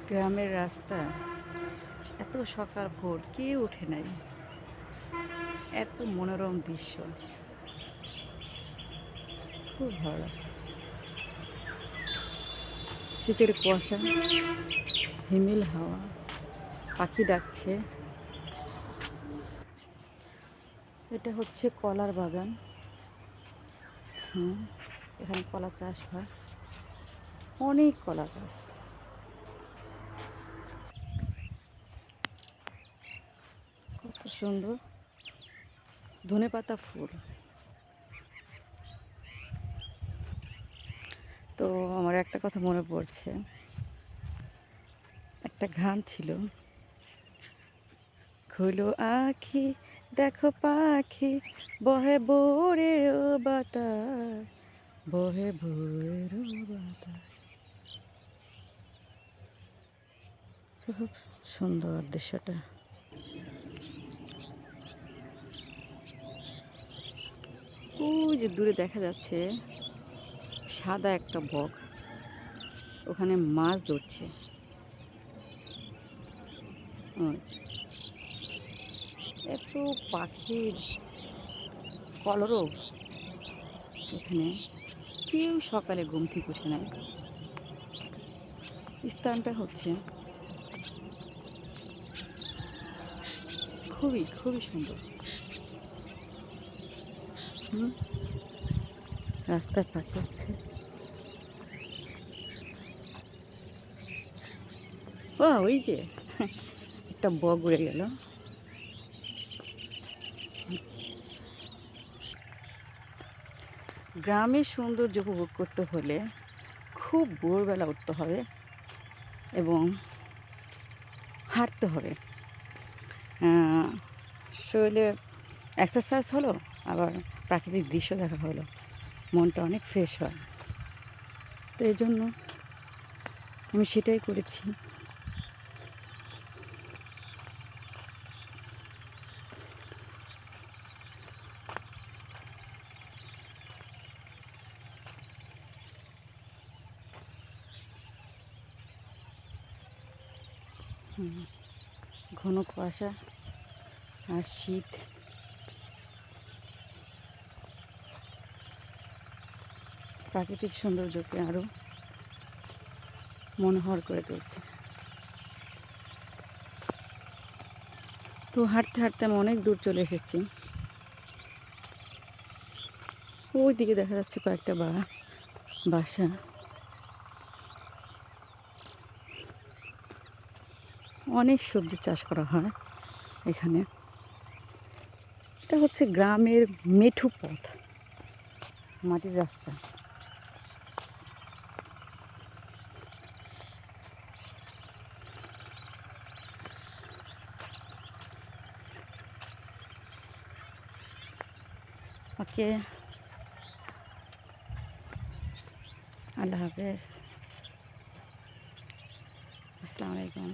গ্রামের রাস্তা এত সকাল ভোর কেউ ওঠে নাই, এত মনোরম দৃশ্য, খুব ভালো লাগছে। শীতের কুয়াশা, হিমেল হাওয়া, পাখি ডাকছে। এটা হচ্ছে কলার বাগান। এখানে কলা চাষ হয়, অনেক কলা গাছ। কত সুন্দর ধনেপাতা ফুল। তো আমার একটা কথা মনে পড়ছে, একটা গান ছিল, খুলো আখি দেখো পাখি বহে ভোরের বাতাস, বহে ভোরের বাতাস। খুব সুন্দর দৃশ্যটা। ওই যে দূরে দেখা যাচ্ছে সাদা একটা বক, ওখানে মাছ ধরছে। এত পাখির কলরব এখানে, কেউ সকালে ঘুম থেকে উঠে নাই। স্থানটা হচ্ছে খুবই খুবই সুন্দর। রাস্তায় পাখি আছে। ও ওই যে একটা বক উড়ে গেল। গ্রামের সৌন্দর্য উপভোগ করতে হলে খুব ভোরবেলা উঠতে হবে এবং হাঁটতে হবে। শরীরে এক্সারসাইজ হলো, আবার প্রাকৃতিক দৃশ্য দেখা হলো, মনটা অনেক ফ্রেশ হয়। তো এই জন্য আমি সেটাই করেছি। ঘন কুয়াশা আর শীত, প্রাকৃতিক সৌন্দর্যকে আরও মনোহর করে তুলছে। তো হাঁটতে হাঁটতে আমি অনেক দূর চলে এসেছি। ওই দিকে দেখা যাচ্ছে কয়েকটা বাসা। অনেক সবজি চাষ করা হয় এখানে। এটা হচ্ছে গ্রামের মেঠু পথ, মাটির রাস্তা। ওকে, আল্লাহ হাফেজ, আসসালামু আলাইকুম।